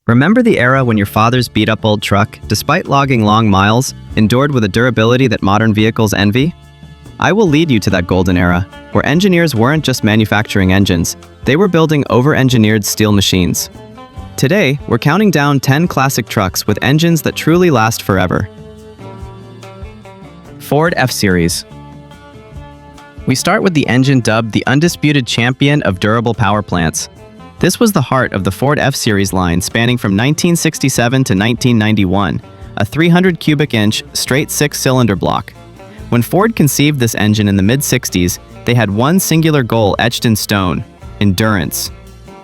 Remember the era when your father's beat-up old truck, despite logging long miles, endured with a durability that modern vehicles envy? I will lead you to that golden era, where engineers weren't just manufacturing engines, they were building over-engineered steel machines. Today, we're counting down 10 classic trucks with engines that truly last forever. Ford F-Series. We start with the engine dubbed the undisputed champion of durable power plants. This was the heart of the Ford F-Series line spanning from 1967 to 1991, a 300 cubic inch straight six-cylinder block. When Ford conceived this engine in the mid-60s, they had one singular goal etched in stone: endurance.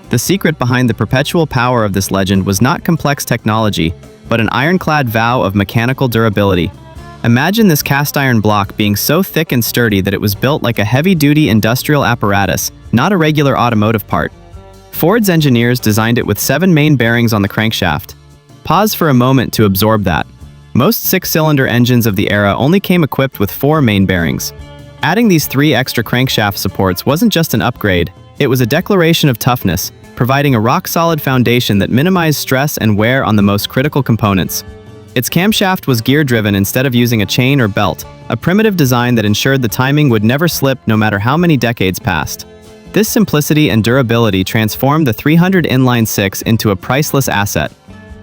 The secret behind the perpetual power of this legend was not complex technology, but an ironclad vow of mechanical durability. Imagine this cast iron block being so thick and sturdy that it was built like a heavy-duty industrial apparatus, not a regular automotive part. Ford's engineers designed it with 7 main bearings on the crankshaft. Pause for a moment to absorb that. Most six-cylinder engines of the era only came equipped with 4 main bearings. Adding these 3 extra crankshaft supports wasn't just an upgrade, it was a declaration of toughness, providing a rock-solid foundation that minimized stress and wear on the most critical components. Its camshaft was gear-driven instead of using a chain or belt, a primitive design that ensured the timing would never slip no matter how many decades passed. This simplicity and durability transformed the 300 inline-six into a priceless asset.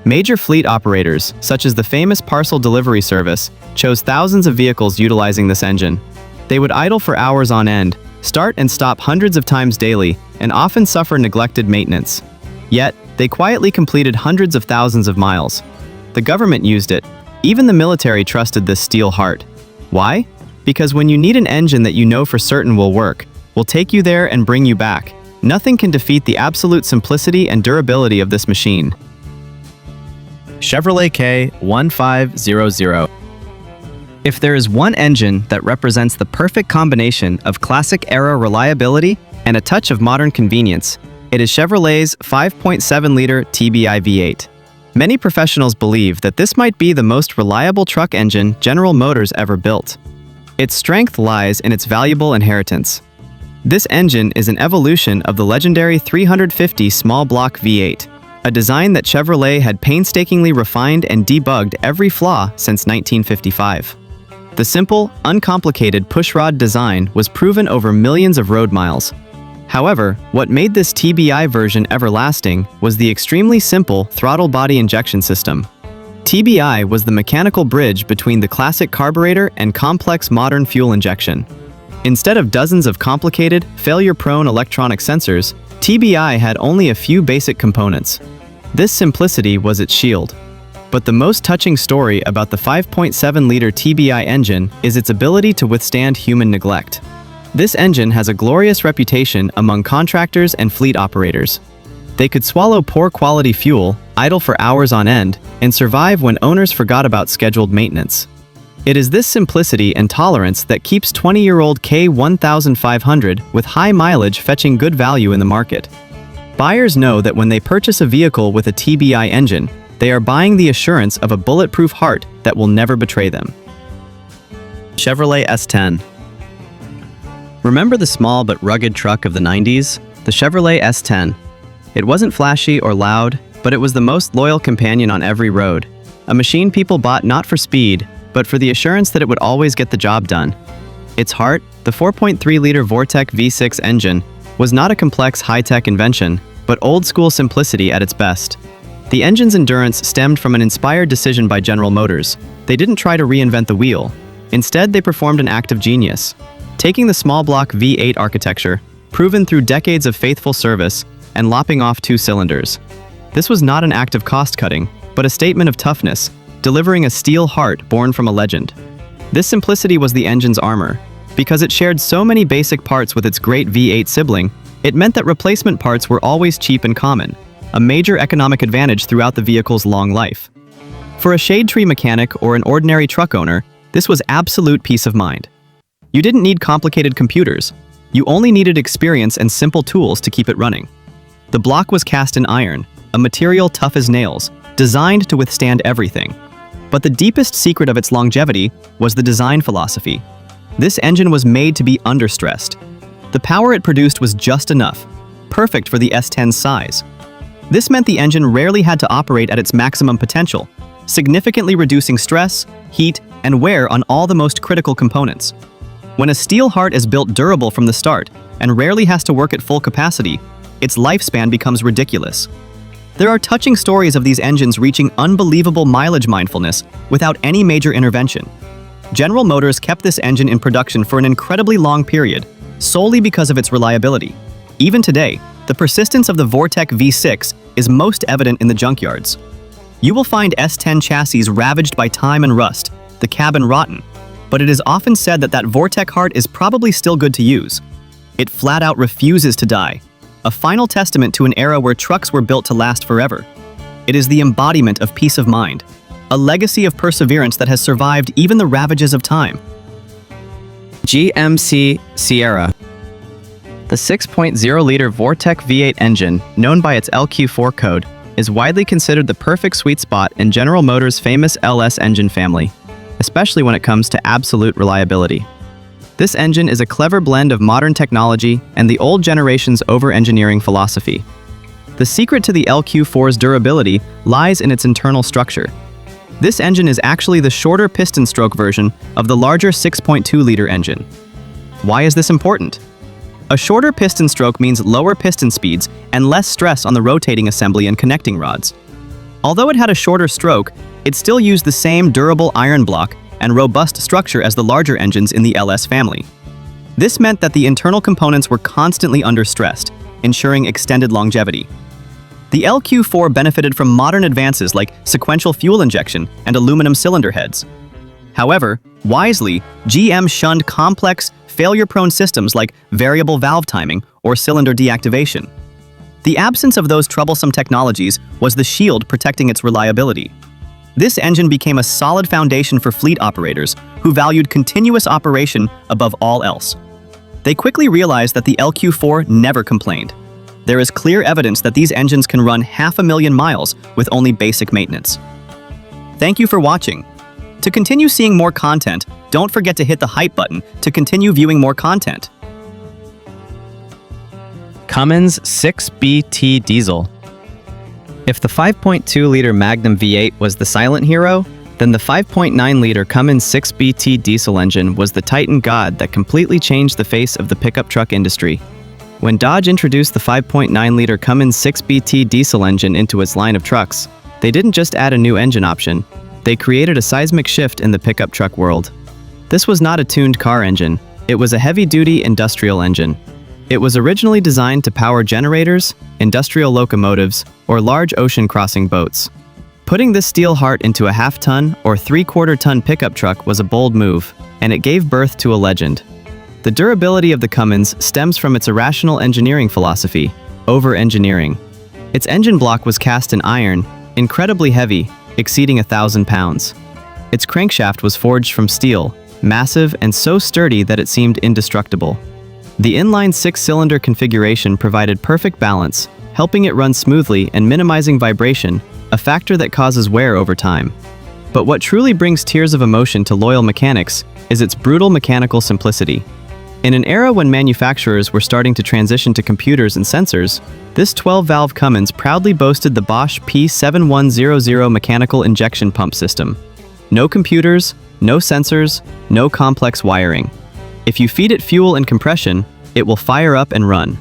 Major fleet operators, such as the famous parcel delivery service, chose thousands of vehicles utilizing this engine. They would idle for hours on end, start and stop hundreds of times daily, and often suffer neglected maintenance. Yet, they quietly completed hundreds of thousands of miles. The government used it. Even the military trusted this steel heart. Why? Because when you need an engine that you know for certain will work, will take you there and bring you back, nothing can defeat the absolute simplicity and durability of this machine. Chevrolet K1500. If there is one engine that represents the perfect combination of classic-era reliability and a touch of modern convenience, it is Chevrolet's 5.7-liter TBI V8. Many professionals believe that this might be the most reliable truck engine General Motors ever built. Its strength lies in its valuable inheritance. This engine is an evolution of the legendary 350 small block V8, a design that Chevrolet had painstakingly refined and debugged every flaw since 1955. The simple, uncomplicated pushrod design was proven over millions of road miles. However, what made this TBI version everlasting was the extremely simple throttle body injection system. TBI was the mechanical bridge between the classic carburetor and complex modern fuel injection. Instead of dozens of complicated, failure-prone electronic sensors, TBI had only a few basic components. This simplicity was its shield. But the most touching story about the 5.7-liter TBI engine is its ability to withstand human neglect. This engine has a glorious reputation among contractors and fleet operators. They could swallow poor quality fuel, idle for hours on end, and survive when owners forgot about scheduled maintenance. It is this simplicity and tolerance that keeps 20-year-old K1500 with high mileage fetching good value in the market. Buyers know that when they purchase a vehicle with a TBI engine, they are buying the assurance of a bulletproof heart that will never betray them. Chevrolet S10. Remember the small but rugged truck of the 90s? The Chevrolet S10. It wasn't flashy or loud, but it was the most loyal companion on every road. A machine people bought not for speed, but for the assurance that it would always get the job done. Its heart, the 4.3-liter Vortec V6 engine, was not a complex high-tech invention, but old-school simplicity at its best. The engine's endurance stemmed from an inspired decision by General Motors. They didn't try to reinvent the wheel. Instead, they performed an act of genius. Taking the small block V8 architecture, proven through decades of faithful service, and lopping off 2 cylinders. This was not an act of cost-cutting, but a statement of toughness, delivering a steel heart born from a legend. This simplicity was the engine's armor. Because it shared so many basic parts with its great V8 sibling, it meant that replacement parts were always cheap and common, a major economic advantage throughout the vehicle's long life. For a shade tree mechanic or an ordinary truck owner, this was absolute peace of mind. You didn't need complicated computers. You only needed experience and simple tools to keep it running. The block was cast in iron, a material tough as nails, designed to withstand everything. But the deepest secret of its longevity was the design philosophy. This engine was made to be understressed. The power it produced was just enough, perfect for the S10's size. This meant the engine rarely had to operate at its maximum potential, significantly reducing stress, heat, and wear on all the most critical components. When a steel heart is built durable from the start and rarely has to work at full capacity, its lifespan becomes ridiculous. There are touching stories of these engines reaching unbelievable mileage mindfulness without any major intervention. General Motors kept this engine in production for an incredibly long period, solely because of its reliability. Even today, the persistence of the Vortec V6 is most evident in the junkyards. You will find S10 chassis ravaged by time and rust, the cabin rotten, but it is often said that Vortec heart is probably still good to use. It flat out refuses to die, a final testament to an era where trucks were built to last forever. It is the embodiment of peace of mind, a legacy of perseverance that has survived even the ravages of time. GMC Sierra. The 6.0-liter Vortec V8 engine, known by its LQ4 code, is widely considered the perfect sweet spot in General Motors' famous LS engine family, especially when it comes to absolute reliability. This engine is a clever blend of modern technology and the old generation's over-engineering philosophy. The secret to the LQ4's durability lies in its internal structure. This engine is actually the shorter piston stroke version of the larger 6.2-liter engine. Why is this important? A shorter piston stroke means lower piston speeds and less stress on the rotating assembly and connecting rods. Although it had a shorter stroke, it still used the same durable iron block and robust structure as the larger engines in the LS family. This meant that the internal components were constantly under-stressed, ensuring extended longevity. The LQ4 benefited from modern advances like sequential fuel injection and aluminum cylinder heads. However, wisely, GM shunned complex, failure-prone systems like variable valve timing or cylinder deactivation. The absence of those troublesome technologies was the shield protecting its reliability. This engine became a solid foundation for fleet operators who valued continuous operation above all else. They quickly realized that the LQ4 never complained. There is clear evidence that these engines can run 500,000 miles with only basic maintenance. Thank you for watching. To continue seeing more content, don't forget to hit the hype button to continue viewing more content. Cummins 6BT Diesel. If the 5.2-liter Magnum V8 was the silent hero, then the 5.9-liter Cummins 6BT diesel engine was the Titan god that completely changed the face of the pickup truck industry. When Dodge introduced the 5.9-liter Cummins 6BT diesel engine into its line of trucks, they didn't just add a new engine option, they created a seismic shift in the pickup truck world. This was not a tuned car engine, it was a heavy-duty industrial engine. It was originally designed to power generators, industrial locomotives, or large ocean-crossing boats. Putting this steel heart into a half-ton or three-quarter-ton pickup truck was a bold move, and it gave birth to a legend. The durability of the Cummins stems from its irrational engineering philosophy, over-engineering. Its engine block was cast in iron, incredibly heavy, exceeding 1,000 pounds. Its crankshaft was forged from steel, massive and so sturdy that it seemed indestructible. The inline six-cylinder configuration provided perfect balance, helping it run smoothly and minimizing vibration, a factor that causes wear over time. But what truly brings tears of emotion to loyal mechanics is its brutal mechanical simplicity. In an era when manufacturers were starting to transition to computers and sensors, this 12-valve Cummins proudly boasted the Bosch P7100 mechanical injection pump system. No computers, no sensors, no complex wiring. If you feed it fuel and compression, it will fire up and run.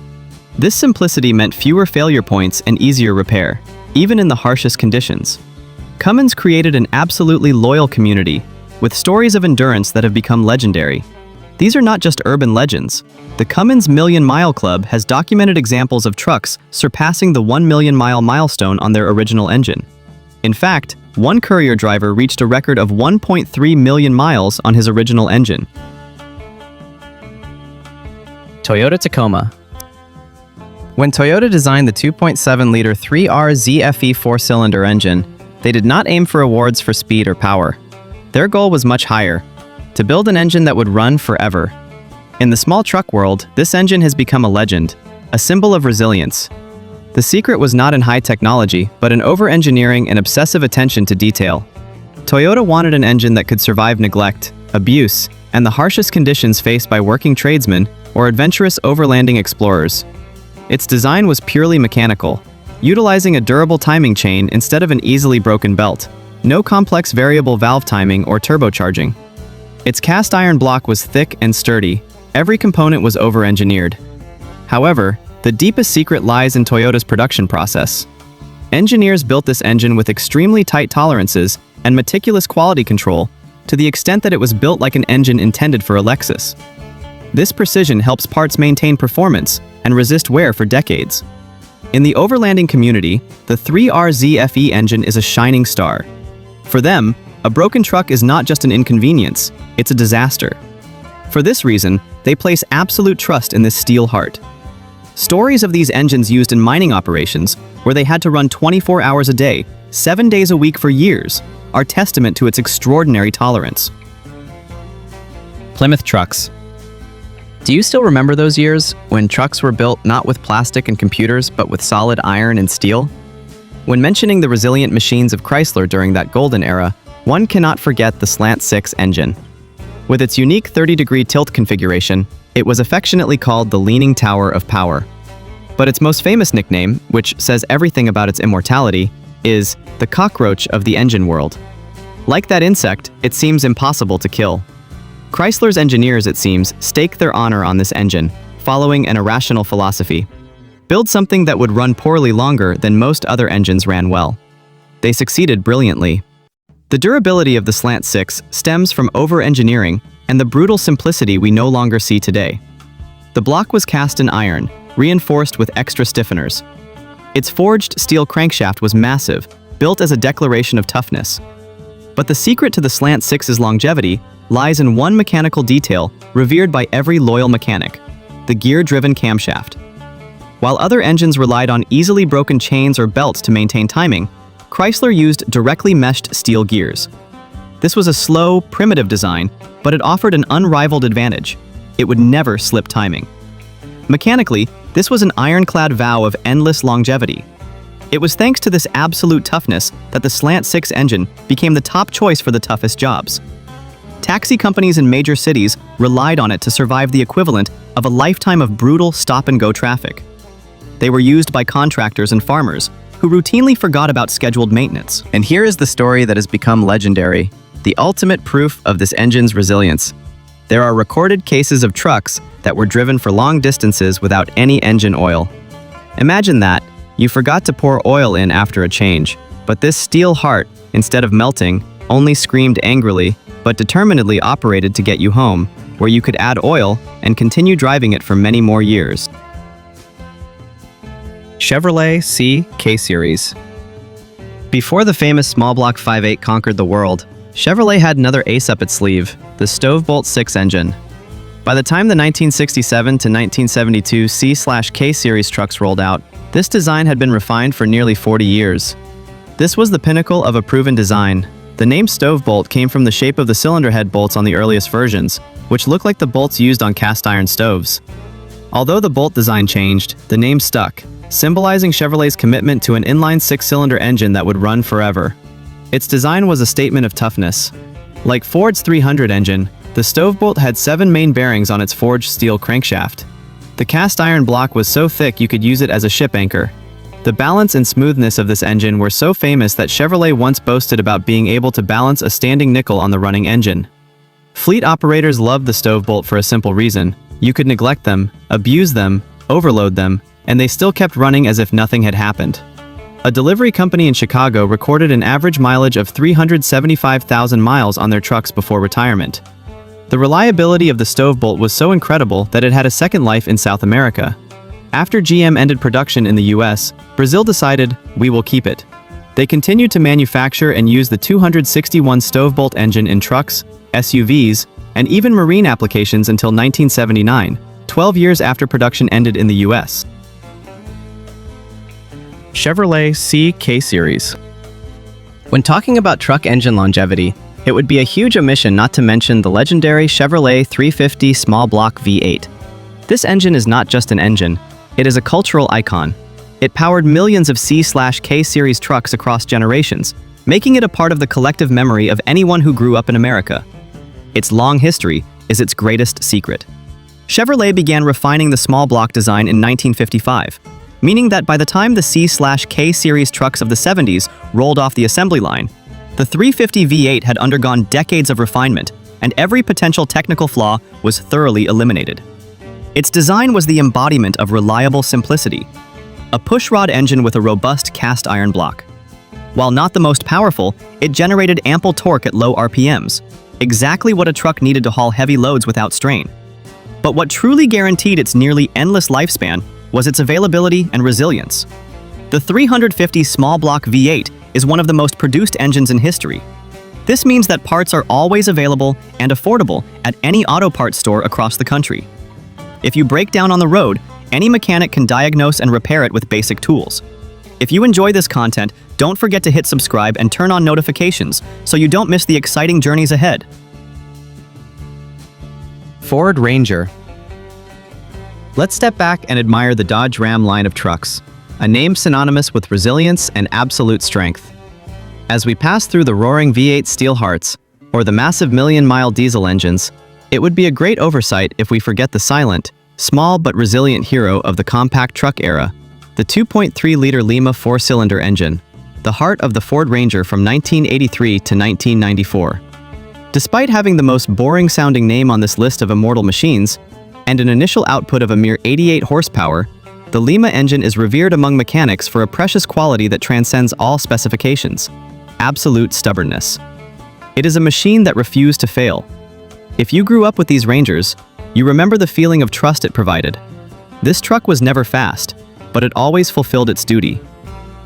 This simplicity meant fewer failure points and easier repair, even in the harshest conditions. Cummins created an absolutely loyal community, with stories of endurance that have become legendary. These are not just urban legends. The Cummins Million Mile Club has documented examples of trucks surpassing the 1 million mile milestone on their original engine. In fact, one courier driver reached a record of 1.3 million miles on his original engine. Toyota Tacoma. When Toyota designed the 2.7-liter 3R ZFE four-cylinder engine, they did not aim for awards for speed or power. Their goal was much higher: to build an engine that would run forever. In the small truck world, this engine has become a legend, a symbol of resilience. The secret was not in high technology, but in over-engineering and obsessive attention to detail. Toyota wanted an engine that could survive neglect, abuse, and the harshest conditions faced by working tradesmen or adventurous overlanding explorers. Its design was purely mechanical. utilizing a durable timing chain instead of an easily broken belt. No complex variable valve timing or turbocharging. Its cast iron block was thick and sturdy. Every component was over-engineered. However, the deepest secret lies in Toyota's production process. Engineers built this engine with extremely tight tolerances and meticulous quality control, to the extent that it was built like an engine intended for a Lexus. This precision helps parts maintain performance and resist wear for decades. In the overlanding community, the 3RZFE engine is a shining star. For them, a broken truck is not just an inconvenience, it's a disaster. For this reason, they place absolute trust in this steel heart. Stories of these engines used in mining operations, where they had to run 24 hours a day, 7 days a week for years, are testament to its extraordinary tolerance. Plymouth trucks. Do you still remember those years when trucks were built not with plastic and computers but with solid iron and steel? When mentioning the resilient machines of Chrysler during that golden era, one cannot forget the Slant 6 engine. With its unique 30-degree tilt configuration, it was affectionately called the Leaning Tower of Power. But its most famous nickname, which says everything about its immortality, is the cockroach of the engine world. Like that insect, it seems impossible to kill. Chrysler's engineers, it seems, stake their honor on this engine, following an irrational philosophy. Build something that would run poorly longer than most other engines ran well. They succeeded brilliantly. The durability of the Slant 6 stems from over-engineering and the brutal simplicity we no longer see today. The block was cast in iron, reinforced with extra stiffeners. Its forged steel crankshaft was massive, built as a declaration of toughness. But the secret to the Slant 6's longevity lies in one mechanical detail revered by every loyal mechanic: the gear-driven camshaft. While other engines relied on easily broken chains or belts to maintain timing, Chrysler used directly meshed steel gears. This was a slow, primitive design, but it offered an unrivaled advantage: it would never slip timing. Mechanically, this was an ironclad vow of endless longevity. It was thanks to this absolute toughness that the Slant 6 engine became the top choice for the toughest jobs. Taxi companies in major cities relied on it to survive the equivalent of a lifetime of brutal stop-and-go traffic. They were used by contractors and farmers, who routinely forgot about scheduled maintenance. And here is the story that has become legendary, the ultimate proof of this engine's resilience. There are recorded cases of trucks that were driven for long distances without any engine oil. Imagine that. You forgot to pour oil in after a change, but this steel heart, instead of melting, only screamed angrily, but determinedly operated to get you home, where you could add oil and continue driving it for many more years. Chevrolet C K-Series. Before the famous small block 5.8 conquered the world, Chevrolet had another ace up its sleeve, the Stovebolt 6 engine. By the time the 1967 to 1972 C/K-Series trucks rolled out, this design had been refined for nearly 40 years. This was the pinnacle of a proven design. The name Stovebolt came from the shape of the cylinder head bolts on the earliest versions, which looked like the bolts used on cast iron stoves. Although the bolt design changed, the name stuck, symbolizing Chevrolet's commitment to an inline six-cylinder engine that would run forever. Its design was a statement of toughness. Like Ford's 300 engine, the Stovebolt had 7 main bearings on its forged steel crankshaft. The cast iron block was so thick you could use it as a ship anchor. The balance and smoothness of this engine were so famous that Chevrolet once boasted about being able to balance a standing nickel on the running engine. Fleet operators loved the Stovebolt for a simple reason: you could neglect them, abuse them, overload them, and they still kept running as if nothing had happened. A delivery company in Chicago recorded an average mileage of 375,000 miles on their trucks before retirement. The reliability of the Stovebolt was so incredible that it had a second life in South America. After GM ended production in the US, Brazil decided, we will keep it. They continued to manufacture and use the 261 Stovebolt engine in trucks, SUVs, and even marine applications until 1979, 12 years after production ended in the US. Chevrolet C K-Series. When talking about truck engine longevity, it would be a huge omission not to mention the legendary Chevrolet 350 small block V8. This engine is not just an engine, it is a cultural icon. It powered millions of C/K-Series trucks across generations, making it a part of the collective memory of anyone who grew up in America. Its long history is its greatest secret. Chevrolet began refining the small block design in 1955. meaning that by the time the C/K series trucks of the 70s rolled off the assembly line, the 350 V8 had undergone decades of refinement, and every potential technical flaw was thoroughly eliminated. Its design was the embodiment of reliable simplicity, a pushrod engine with a robust cast iron block. While not the most powerful, it generated ample torque at low RPMs, exactly what a truck needed to haul heavy loads without strain. But what truly guaranteed its nearly endless lifespan was its availability and resilience. The 350 small block V8 is one of the most produced engines in history. This means that parts are always available and affordable at any auto parts store across the country. If you break down on the road, any mechanic can diagnose and repair it with basic tools. If you enjoy this content, don't forget to hit subscribe and turn on notifications so you don't miss the exciting journeys ahead. Ford Ranger. Let's step back and admire the Dodge Ram line of trucks, a name synonymous with resilience and absolute strength. As we pass through the roaring V8 steel hearts, or the massive million-mile diesel engines, it would be a great oversight if we forget the silent, small but resilient hero of the compact truck era, the 2.3-liter Lima four-cylinder engine, the heart of the Ford Ranger from 1983 to 1994. Despite having the most boring-sounding name on this list of immortal machines, and an initial output of a mere 88 horsepower, the Lima engine is revered among mechanics for a precious quality that transcends all specifications: absolute stubbornness. It is a machine that refused to fail. If you grew up with these Rangers, you remember the feeling of trust it provided. This truck was never fast, but it always fulfilled its duty.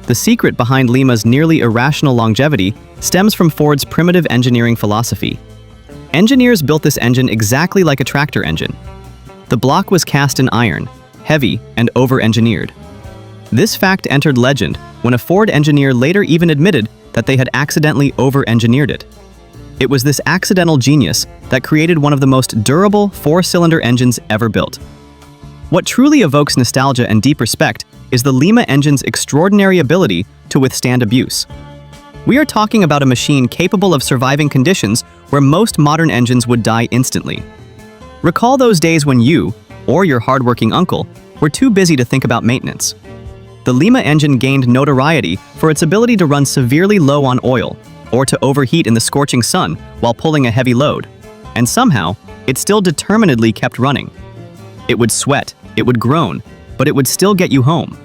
The secret behind Lima's nearly irrational longevity stems from Ford's primitive engineering philosophy. Engineers built this engine exactly like a tractor engine. The block was cast in iron, heavy, and over-engineered. This fact entered legend when a Ford engineer later even admitted that they had accidentally over-engineered it. It was this accidental genius that created one of the most durable four-cylinder engines ever built. What truly evokes nostalgia and deep respect is the Lima engine's extraordinary ability to withstand abuse. We are talking about a machine capable of surviving conditions where most modern engines would die instantly. Recall those days when you, or your hardworking uncle, were too busy to think about maintenance. The Lima engine gained notoriety for its ability to run severely low on oil, or to overheat in the scorching sun while pulling a heavy load. And somehow, it still determinedly kept running. It would sweat, it would groan, but it would still get you home.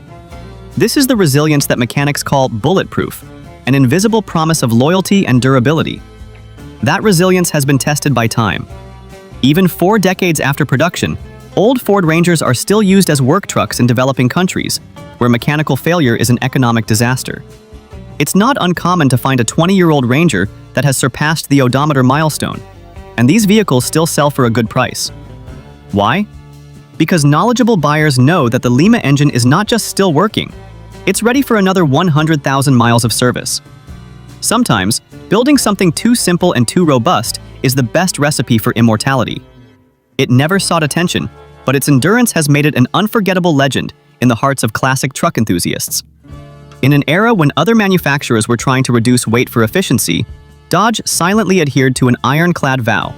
This is the resilience that mechanics call bulletproof, an invisible promise of loyalty and durability. That resilience has been tested by time. Even 4 decades after production, old Ford Rangers are still used as work trucks in developing countries, where mechanical failure is an economic disaster. It's not uncommon to find a 20-year-old Ranger that has surpassed the odometer milestone, and these vehicles still sell for a good price. Why? Because knowledgeable buyers know that the Lima engine is not just still working, it's ready for another 100,000 miles of service. Sometimes, building something too simple and too robust is the best recipe for immortality. It never sought attention, but its endurance has made it an unforgettable legend in the hearts of classic truck enthusiasts. In an era when other manufacturers were trying to reduce weight for efficiency, Dodge silently adhered to an ironclad vow,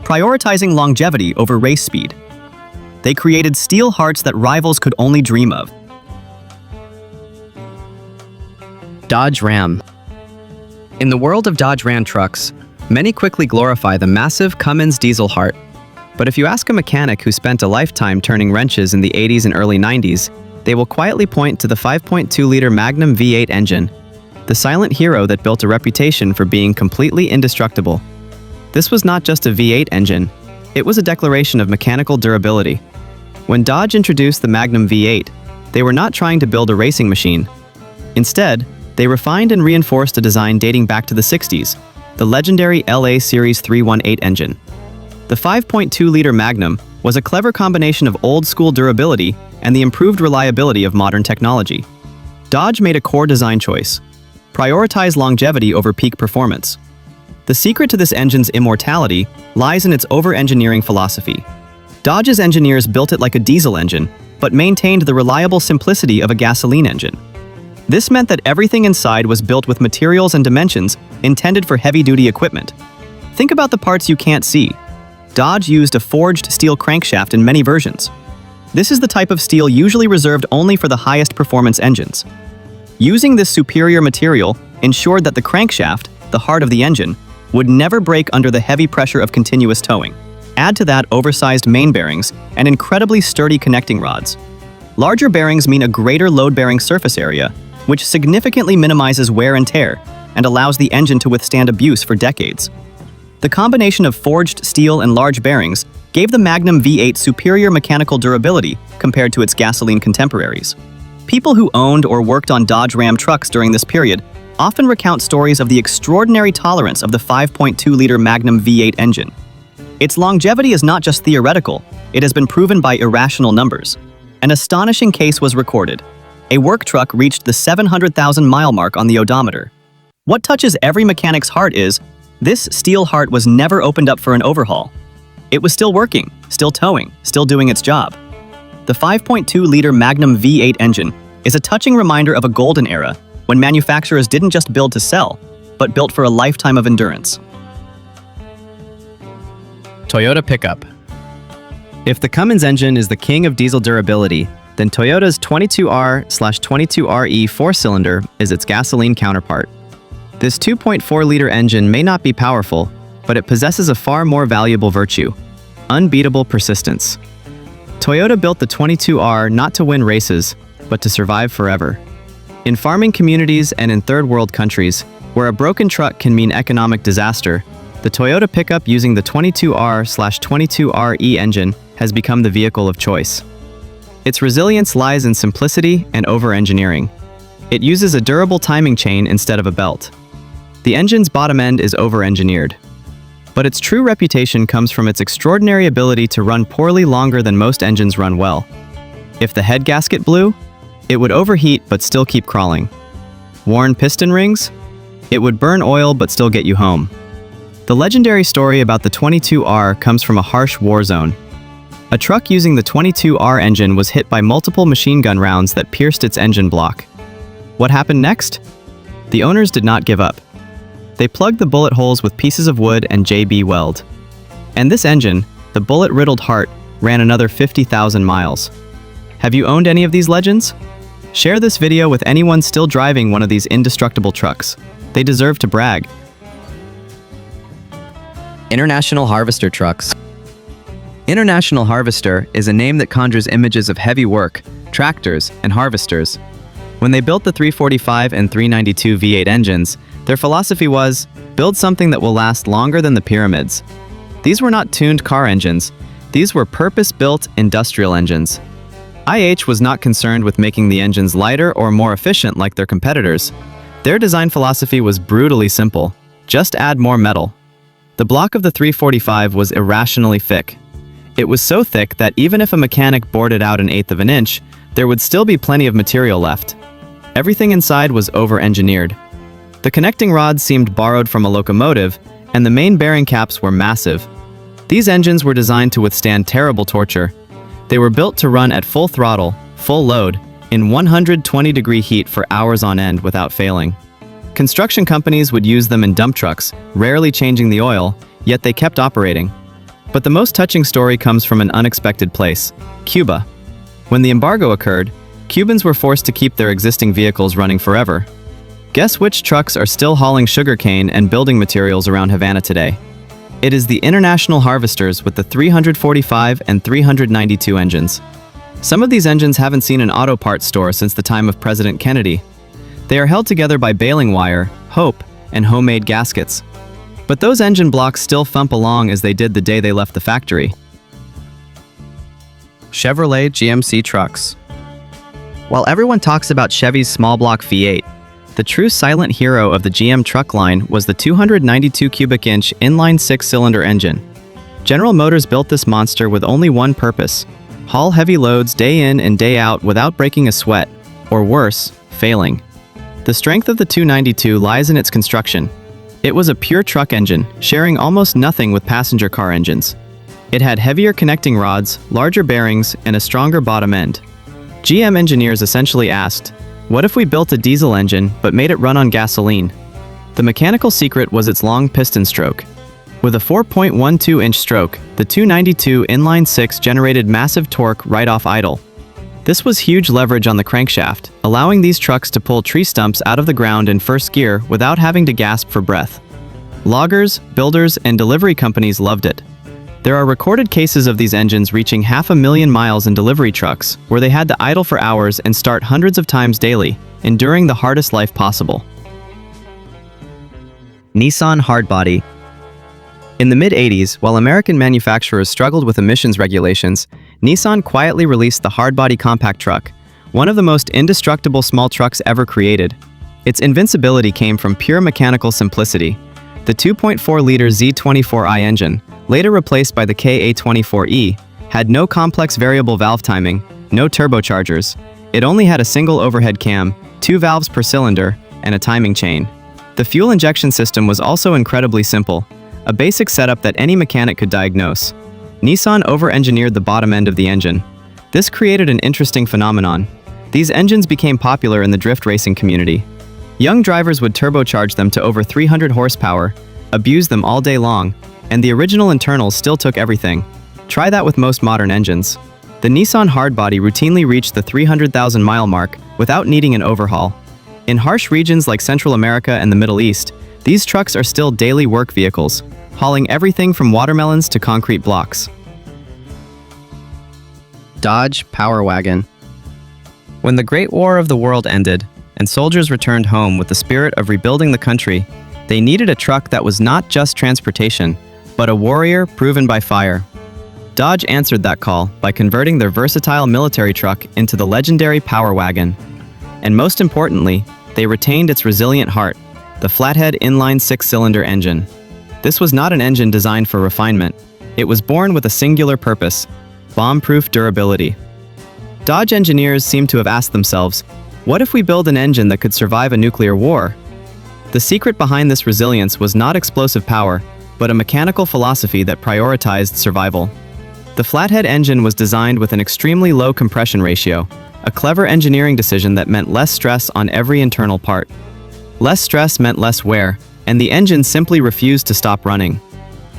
prioritizing longevity over race speed. They created steel hearts that rivals could only dream of. Dodge Ram. In the world of Dodge Ram trucks, many quickly glorify the massive Cummins diesel heart. But if you ask a mechanic who spent a lifetime turning wrenches in the 80s and early 90s, they will quietly point to the 5.2-liter Magnum V8 engine, the silent hero that built a reputation for being completely indestructible. This was not just a V8 engine, it was a declaration of mechanical durability. When Dodge introduced the Magnum V8, they were not trying to build a racing machine. Instead, they refined and reinforced a design dating back to the 60s, the legendary LA Series 318 engine. The 5.2-liter Magnum was a clever combination of old-school durability and the improved reliability of modern technology. Dodge made a core design choice: prioritize longevity over peak performance. The secret to this engine's immortality lies in its over-engineering philosophy. Dodge's engineers built it like a diesel engine, but maintained the reliable simplicity of a gasoline engine. This meant that everything inside was built with materials and dimensions intended for heavy-duty equipment. Think about the parts you can't see. Dodge used a forged steel crankshaft in many versions. This is the type of steel usually reserved only for the highest performance engines. Using this superior material ensured that the crankshaft, the heart of the engine, would never break under the heavy pressure of continuous towing. Add to that oversized main bearings and incredibly sturdy connecting rods. Larger bearings mean a greater load-bearing surface area, which significantly minimizes wear and tear and allows the engine to withstand abuse for decades. The combination of forged steel and large bearings gave the Magnum V8 superior mechanical durability compared to its gasoline contemporaries. People who owned or worked on Dodge Ram trucks during this period often recount stories of the extraordinary tolerance of the 5.2-liter Magnum V8 engine. Its longevity is not just theoretical, it has been proven by irrational numbers. An astonishing case was recorded. A work truck reached the 700,000-mile mark on the odometer. What touches every mechanic's heart is, this steel heart was never opened up for an overhaul. It was still working, still towing, still doing its job. The 5.2-liter Magnum V8 engine is a touching reminder of a golden era when manufacturers didn't just build to sell, but built for a lifetime of endurance. Toyota pickup. If the Cummins engine is the king of diesel durability, then Toyota's 22R/22RE four-cylinder is its gasoline counterpart. This 2.4-liter engine may not be powerful, but it possesses a far more valuable virtue: unbeatable persistence. Toyota built the 22R not to win races, but to survive forever. In farming communities and in third-world countries, where a broken truck can mean economic disaster, the Toyota pickup using the 22R/22RE engine has become the vehicle of choice. Its resilience lies in simplicity and over-engineering. It uses a durable timing chain instead of a belt. The engine's bottom end is over-engineered. But its true reputation comes from its extraordinary ability to run poorly longer than most engines run well. If the head gasket blew, it would overheat but still keep crawling. Worn piston rings? It would burn oil but still get you home. The legendary story about the 22R comes from a harsh war zone. A truck using the 22R engine was hit by multiple machine gun rounds that pierced its engine block. What happened next? The owners did not give up. They plugged the bullet holes with pieces of wood and JB weld. And this engine, the bullet-riddled heart, ran another 50,000 miles. Have you owned any of these legends? Share this video with anyone still driving one of these indestructible trucks. They deserve to brag. International Harvester trucks. International Harvester is a name that conjures images of heavy work, tractors, and harvesters. When they built the 345 and 392 V8 engines, their philosophy was, build something that will last longer than the pyramids. These were not tuned car engines. These were purpose-built industrial engines. IH was not concerned with making the engines lighter or more efficient like their competitors. Their design philosophy was brutally simple. Just add more metal. The block of the 345 was irrationally thick. It was so thick that even if a mechanic bored it out 1/8 of an inch, there would still be plenty of material left. Everything inside was over-engineered. The connecting rods seemed borrowed from a locomotive, and the main bearing caps were massive. These engines were designed to withstand terrible torture. They were built to run at full throttle, full load, in 120-degree heat for hours on end without failing. Construction companies would use them in dump trucks, rarely changing the oil, yet they kept operating. But the most touching story comes from an unexpected place: Cuba. When the embargo occurred, Cubans were forced to keep their existing vehicles running forever. Guess which trucks are still hauling sugarcane and building materials around Havana today? It is the International Harvesters with the 345 and 392 engines. Some of these engines haven't seen an auto parts store since the time of President Kennedy. They are held together by baling wire, hope, and homemade gaskets. But those engine blocks still thump along as they did the day they left the factory. Chevrolet GMC trucks. While everyone talks about Chevy's small block V8, the true silent hero of the GM truck line was the 292 cubic inch inline 6-cylinder engine. General Motors built this monster with only one purpose: haul heavy loads day in and day out without breaking a sweat, or worse, failing. The strength of the 292 lies in its construction. It was a pure truck engine, sharing almost nothing with passenger car engines. It had heavier connecting rods, larger bearings, and a stronger bottom end. GM engineers essentially asked, what if we built a diesel engine but made it run on gasoline? The mechanical secret was its long piston stroke. With a 4.12-inch stroke, the 292 inline-6 generated massive torque right off idle. This was huge leverage on the crankshaft, allowing these trucks to pull tree stumps out of the ground in first gear without having to gasp for breath. Loggers, builders, and delivery companies loved it. There are recorded cases of these engines reaching 500,000 miles in delivery trucks, where they had to idle for hours and start hundreds of times daily, enduring the hardest life possible. Nissan Hardbody. In the mid-80s, while American manufacturers struggled with emissions regulations, Nissan quietly released the hardbody compact truck, one of the most indestructible small trucks ever created. Its invincibility came from pure mechanical simplicity. The 2.4-liter Z24i engine, later replaced by the KA24E, had no complex variable valve timing, no turbochargers. It only had a single overhead cam, 2 valves per cylinder, and a timing chain. The fuel injection system was also incredibly simple, a basic setup that any mechanic could diagnose. Nissan over-engineered the bottom end of the engine. This created an interesting phenomenon. These engines became popular in the drift racing community. Young drivers would turbocharge them to over 300 horsepower, abuse them all day long, and the original internals still took everything. Try that with most modern engines. The Nissan Hardbody routinely reached the 300,000-mile mark without needing an overhaul. In harsh regions like Central America and the Middle East, these trucks are still daily work vehicles, hauling everything from watermelons to concrete blocks. Dodge Power Wagon. When the Great War of the World ended, and soldiers returned home with the spirit of rebuilding the country, they needed a truck that was not just transportation, but a warrior proven by fire. Dodge answered that call by converting their versatile military truck into the legendary Power Wagon. And most importantly, they retained its resilient heart, the flathead inline 6-cylinder engine. This was not an engine designed for refinement. It was born with a singular purpose: bomb-proof durability. Dodge engineers seem to have asked themselves, what if we build an engine that could survive a nuclear war? The secret behind this resilience was not explosive power, but a mechanical philosophy that prioritized survival. The flathead engine was designed with an extremely low compression ratio, a clever engineering decision that meant less stress on every internal part. Less stress meant less wear, and the engine simply refused to stop running.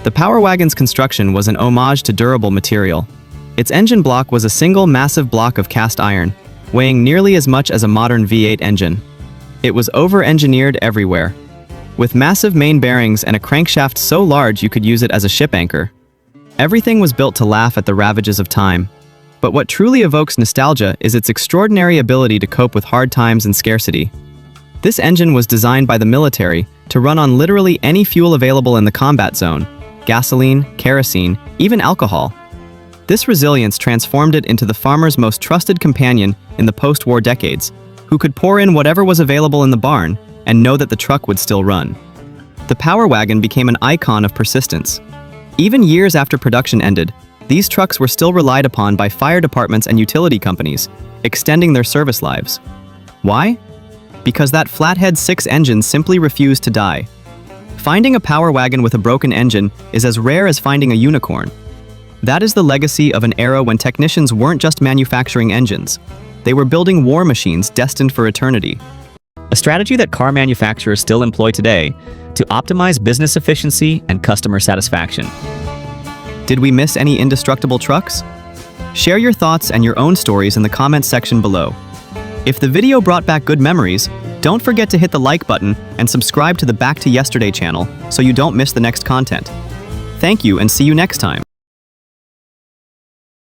The Power Wagon's construction was an homage to durable material. Its engine block was a single massive block of cast iron, weighing nearly as much as a modern V8 engine. It was over-engineered everywhere, with massive main bearings and a crankshaft so large you could use it as a ship anchor. Everything was built to laugh at the ravages of time. But what truly evokes nostalgia is its extraordinary ability to cope with hard times and scarcity. This engine was designed by the military to run on literally any fuel available in the combat zone: gasoline, kerosene, even alcohol. This resilience transformed it into the farmer's most trusted companion in the post-war decades, who could pour in whatever was available in the barn and know that the truck would still run. The Power Wagon became an icon of persistence. Even years after production ended, these trucks were still relied upon by fire departments and utility companies, extending their service lives. Why? Because that flathead 6 engine simply refused to die. Finding a Power Wagon with a broken engine is as rare as finding a unicorn. That is the legacy of an era when technicians weren't just manufacturing engines. They were building war machines destined for eternity. A strategy that car manufacturers still employ today to optimize business efficiency and customer satisfaction. Did we miss any indestructible trucks? Share your thoughts and your own stories in the comments section below. If the video brought back good memories, don't forget to hit the like button and subscribe to the Back to Yesterday channel so you don't miss the next content. Thank you and see you next time.